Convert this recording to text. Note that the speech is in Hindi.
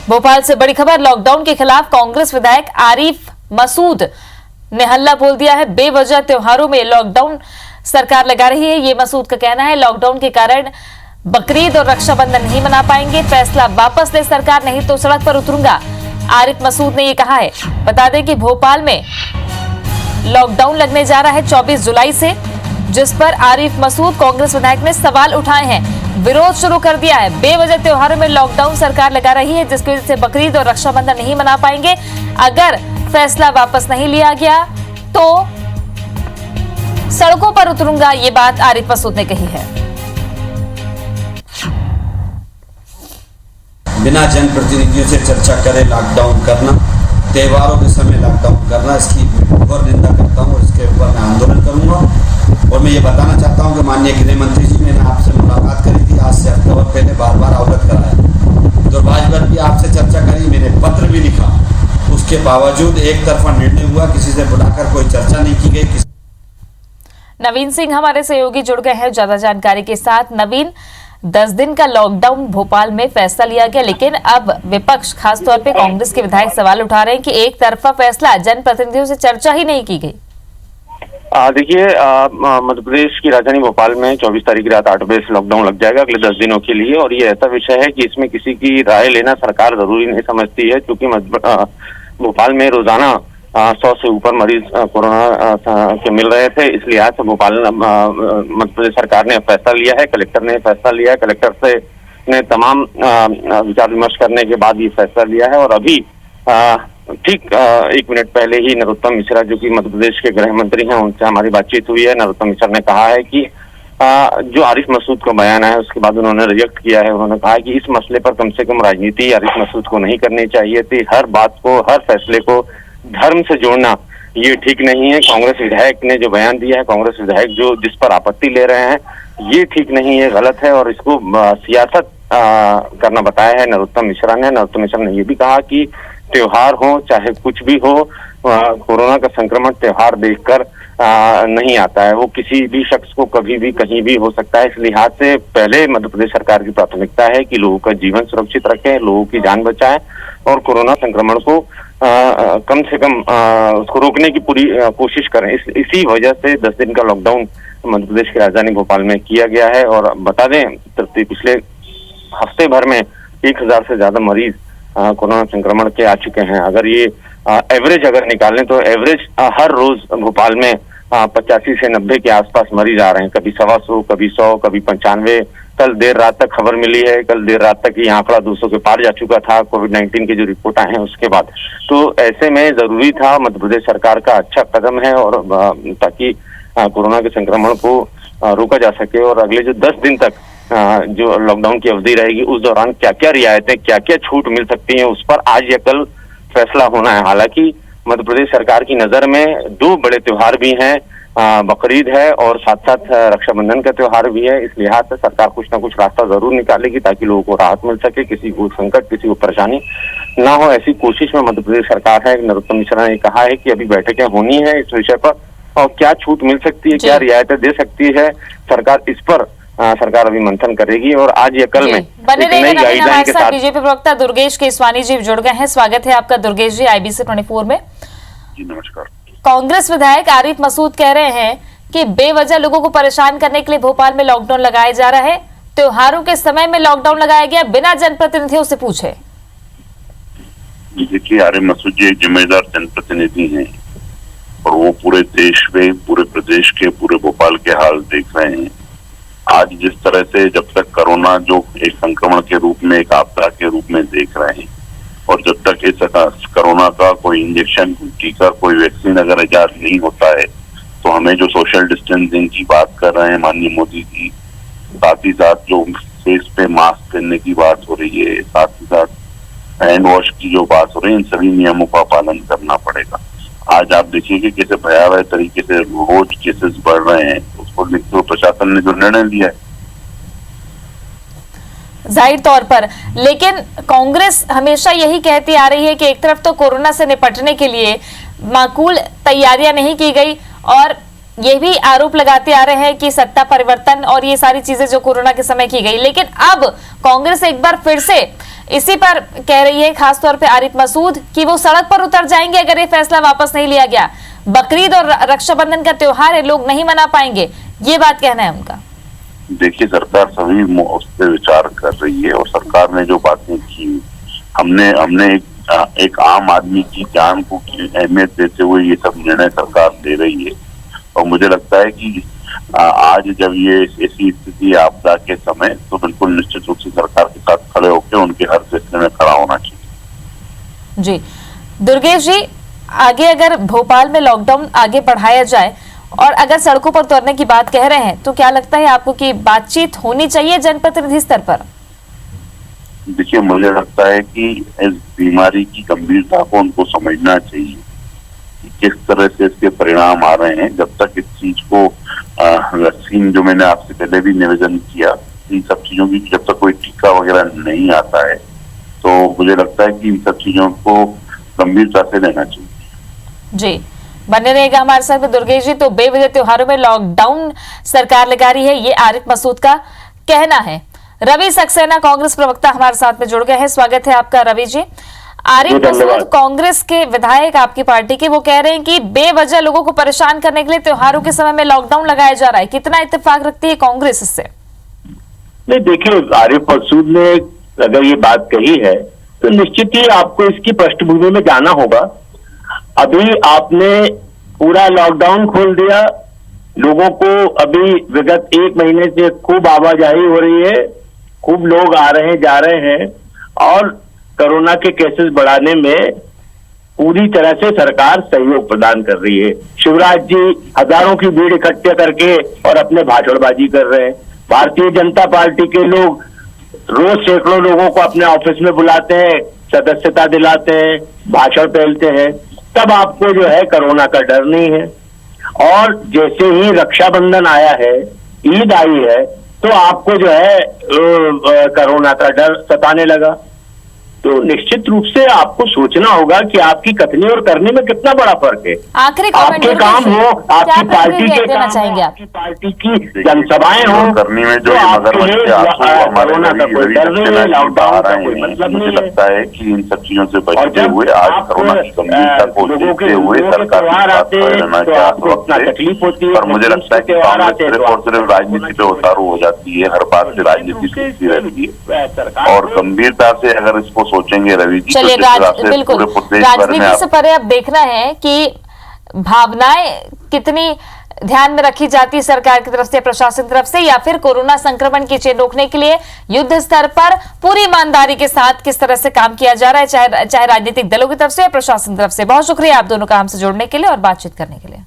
भोपाल से बड़ी खबर, लॉकडाउन के खिलाफ कांग्रेस विधायक आरिफ मसूद ने हल्ला बोल दिया है। बेवजह त्योहारों में लॉकडाउन सरकार लगा रही है, ये मसूद का कहना है। लॉकडाउन के कारण बकरीद और रक्षाबंधन नहीं मना पाएंगे, फैसला वापस ले सरकार, नहीं तो सड़क पर उतरूंगा, आरिफ मसूद ने ये कहा है। बता दें कि भोपाल में लॉकडाउन लगने जा रहा है 24 जुलाई से, जिस पर आरिफ मसूद कांग्रेस विधायक ने सवाल उठाए हैं, विरोध शुरू कर दिया है। बेवजह त्योहारों में लॉकडाउन सरकार लगा रही है, जिसकी वजह से बकरीद और रक्षाबंधन नहीं मना पाएंगे। अगर फैसला वापस नहीं लिया गया तो सड़कों पर उतरूंगा, ये बात आरिफ मसूद ने कही है। बिना जनप्रतिनिधियों से चर्चा करे लॉकडाउन करना, त्योहारों के समय लॉकडाउन करना, इसकी घोर निंदा करता हूँ और इसके ऊपर मैं आंदोलन करूंगा। और मैं ये बताना चाहता हूँ कि माननीय गृह मंत्री जी, मैंने आपसे मुलाकात करी थी आज से हफ्ते भर पहले, बार बार अवगत कराया, दुर्भाग्यवश भी आपसे चर्चा करी, मैंने पत्र भी लिखा, उसके बावजूद एक तरफा निर्णय हुआ, किसी से बुलाकर कोई चर्चा नहीं की गई। नवीन सिंह हमारे सहयोगी जुड़ गए हैं ज्यादा जानकारी के साथ। नवीन, 10 दिन का लॉकडाउन भोपाल में फैसला लिया गया, लेकिन अब विपक्ष खासतौर पे कांग्रेस के विधायक सवाल उठा रहे हैं कि एक तरफा फैसला, जनप्रतिनिधियों से चर्चा ही नहीं की गई। देखिए, मध्य प्रदेश की राजधानी भोपाल में 24 तारीख रात 8 बजे से लॉकडाउन लग जाएगा अगले 10 दिनों के लिए। और ये ऐसा विषय है कि इसमें किसी की राय लेना सरकार जरूरी नहीं समझती है, क्योंकि भोपाल में रोजाना 100 से ऊपर मरीज कोरोना के मिल रहे थे। इस लिहाज से भोपाल मध्य प्रदेश सरकार ने फैसला लिया है, कलेक्टर ने फैसला लिया है, कलेक्टर से ने तमाम विचार विमर्श करने के बाद ये फैसला लिया है। और अभी ठीक 1 मिनट पहले ही नरोत्तम मिश्रा, जो कि मध्य प्रदेश के गृह मंत्री हैं, उनसे हमारी बातचीत हुई है। नरोत्तम मिश्रा ने कहा है कि जो आरिफ मसूद का बयान है उसके बाद उन्होंने रिजेक्ट किया है। उन्होंने कहा कि इस मसले पर कम से कम राजनीति आरिफ मसूद को नहीं करनी चाहिए थी। हर बात को, हर फैसले को धर्म से जोड़ना ये ठीक नहीं है। कांग्रेस विधायक ने जो बयान दिया है, कांग्रेस विधायक जो जिस पर आपत्ति ले रहे हैं, ये ठीक नहीं है, गलत है और इसको सियासत करना बताया है नरोत्तम मिश्रा ने। नरोत्तम मिश्रा ने ये भी कहा कि त्योहार हो चाहे कुछ भी हो, कोरोना का संक्रमण त्योहार देखकर नहीं आता है, वो किसी भी शख्स को कभी भी कहीं भी हो सकता है। इस लिहाज से पहले मध्य प्रदेश सरकार की प्राथमिकता है कि लोगों का जीवन सुरक्षित रखें, लोगों की जान बचाएं और कोरोना संक्रमण को कम से कम उसको रोकने की पूरी कोशिश करें। इसी वजह से 10 दिन का लॉकडाउन मध्य प्रदेश की राजधानी भोपाल में किया गया है। और बता दें, पिछले हफ्ते भर में 1000 से ज्यादा मरीज कोरोना संक्रमण के आ चुके हैं। अगर ये एवरेज अगर निकालें तो एवरेज हर रोज भोपाल में 85 से 90 के आसपास मरीज आ रहे हैं, कभी 125, कभी 100, कभी 95। कल देर रात तक खबर मिली है, कल देर रात तक ये आंकड़ा 200 के पार जा चुका था कोविड-19 की जो रिपोर्ट आए हैं उसके बाद। तो ऐसे में जरूरी था, मध्य प्रदेश सरकार का अच्छा कदम है और ताकि कोरोना के संक्रमण को रोका जा सके। और अगले जो 10 दिन तक जो लॉकडाउन की अवधि रहेगी, उस दौरान क्या क्या रियायतें, क्या क्या छूट मिल सकती हैं, उस पर आज या कल फैसला होना है। हालांकि मध्य प्रदेश सरकार की नजर में 2 बड़े त्योहार भी हैं, बकरीद है और साथ साथ रक्षाबंधन का त्योहार भी है। इस लिहाज से सरकार कुछ ना कुछ रास्ता जरूर निकालेगी ताकि लोगों को राहत मिल सके, किसी को संकट, किसी को परेशानी ना हो, ऐसी कोशिश में मध्य प्रदेश सरकार है। नरोत्तम मिश्रा ने कहा है कि अभी बैठकें होनी है इस विषय पर और क्या छूट मिल सकती है, क्या रियायतें दे सकती है सरकार, इस पर सरकार अभी मंथन करेगी। और आज या कल में बने एक नई गाइडलाइन के साथ बीजेपी प्रवक्ता दुर्गेश केसवानी जी जुड़ गए हैं। स्वागत है आपका दुर्गेश जी IBC 24 में। जी नमस्कार। कांग्रेस विधायक आरिफ मसूद कह रहे हैं कि बेवजह लोगों को परेशान करने के लिए भोपाल में लॉकडाउन लगाया जा रहा है, त्योहारों के समय में लॉकडाउन लगाया गया बिना जनप्रतिनिधियों से पूछे। देखिए, आरिफ मसूद जी एक जिम्मेदार जनप्रतिनिधि हैं और वो पूरे देश में, पूरे प्रदेश के, पूरे भोपाल के हाल देख रहे हैं। आज जिस तरह से जब तक कोरोना जो एक संक्रमण के रूप में, एक आपदा के रूप में देख रहे हैं और जब तक इस कोरोना का कोई इंजेक्शन, टीका, कोई वैक्सीन अगर इजाद नहीं होता है तो हमें जो सोशल डिस्टेंसिंग की बात कर रहे हैं माननीय मोदी जी, साथ ही साथ जो फेस पे मास्क पहनने की बात हो रही है, साथ ही साथ हैंड वॉश की जो बात हो रही है, इन सभी नियमों का पालन करना पड़ेगा। आज आप देखिए कि कैसे भयावह तरीके से रोज केसेस बढ़ रहे हैं, उसको देखते हुए प्रशासन ने जो निर्णय लिया है जाहिर तौर पर। लेकिन कांग्रेस हमेशा यही कहती आ रही है कि एक तरफ तो कोरोना से निपटने के लिए माकूल तैयारियां नहीं की गई और ये भी आरोप लगाते आ रहे हैं कि सत्ता परिवर्तन और ये सारी चीजें जो कोरोना के समय की गई। लेकिन अब कांग्रेस एक बार फिर से इसी पर कह रही है खासतौर पे आरिफ मसूद कि वो सड़क पर उतर जाएंगे अगर ये फैसला वापस नहीं लिया गया। बकरीद और रक्षाबंधन का त्योहार है, लोग नहीं मना पाएंगे, ये बात कहना है उनका। देखिए, सरकार सभी उस पर विचार कर रही है और सरकार ने जो बातें की, हमने एक आम आदमी की जान को अहमियत देते हुए ये सब निर्णय सरकार ले रही है। और मुझे लगता है कि आज जब ये ऐसी स्थिति आपदा के समय, तो बिल्कुल निश्चित रूप से सरकार के साथ खड़े होकर उनके हर फैसले में खड़ा होना चाहिए। जी दुर्गेश जी, आगे अगर भोपाल में लॉकडाउन आगे बढ़ाया जाए और अगर सड़कों पर उतरने की बात कह रहे हैं, तो क्या लगता है आपको कि बातचीत होनी चाहिए जनप्रतिनिधि स्तर पर? देखिए, मुझे लगता है कि इस बीमारी की गंभीरता को उनको समझना चाहिए कि किस तरह से इसके परिणाम आ रहे हैं। जब तक इस चीज को वैक्सीन, जो मैंने आपसे पहले भी निवेदन किया, इन सब चीजों की जब तक कोई टीका वगैरह नहीं आता है, तो मुझे लगता है कि इन सब चीजों को गंभीरता से लेना चाहिए। जी, बने रहेगा हमारे साथ में दुर्गेश जी। तो बेवजह त्योहारों में लॉकडाउन सरकार लगा रही है, ये आरिफ मसूद का कहना है। रवि सक्सेना कांग्रेस प्रवक्ता हमारे साथ में जुड़ गए हैं, स्वागत है आपका रवि जी। आरिफ मसूद कांग्रेस के विधायक आपकी पार्टी के, वो कह रहे हैं कि बेवजह लोगों को परेशान करने के लिए त्योहारों के समय में लॉकडाउन लगाया जा रहा है, कितना इत्तेफाक रखती है कांग्रेस इससे? नहीं, देखिए, आरिफ मसूद ने अगर ये बात कही है तो निश्चित ही आपको इसकी पृष्ठभूमि में जाना होगा। अभी आपने पूरा लॉकडाउन खोल दिया, लोगों को अभी विगत 1 महीने से खूब आवाजाही हो रही है, खूब लोग आ रहे हैं जा रहे हैं, और कोरोना के केसेस बढ़ाने में पूरी तरह से सरकार सहयोग प्रदान कर रही है। शिवराज जी हजारों की भीड़ इकट्ठे करके और अपने भाषणबाजी कर रहे हैं। भारतीय जनता पार्टी के लोग रोज सैकड़ों लोगों को अपने ऑफिस में बुलाते हैं, सदस्यता दिलाते हैं, भाषण पहनते हैं, तब आपको जो है कोरोना का डर नहीं है। और जैसे ही रक्षाबंधन आया है, ईद आई है, तो आपको जो है कोरोना का डर सताने लगा। तो निश्चित रूप से आपको सोचना होगा कि आपकी कथनी और करने में कितना बड़ा फर्क है। आखिरी आपके काम हो, आपकी पार्टी के देना चाहेंगे आप? आपकी पार्टी की जनसभाएं हो, करनी में जो कोरोना का कोई डर नहीं है, लॉकडाउन का कोई मतलब नहीं है। लगता है कि इन सब चीजों से बचते हुए आज कोरोना की गंभीरता को देखते हुए सरकार तकलीफ होती है। और मुझे लगता है कि सिर्फ और सिर्फ राजनीति पे उतारू हो जाती है, हर बात से राजनीति सूझती रहती है। और गंभीरता से अगर इसको सोचेंगे रवि जी, चलिए, बिल्कुल राजनीति से परे अब देखना है कि भावनाएं कितनी ध्यान में रखी जाती है सरकार की तरफ से, प्रशासन की तरफ से, या फिर कोरोना संक्रमण की चेन रोकने के लिए युद्ध स्तर पर पूरी ईमानदारी के साथ किस तरह से काम किया जा रहा है, चाहे राजनीतिक दलों की तरफ से या प्रशासन की तरफ से। बहुत शुक्रिया आप दोनों का हमसे जुड़ने के लिए और बातचीत करने के लिए।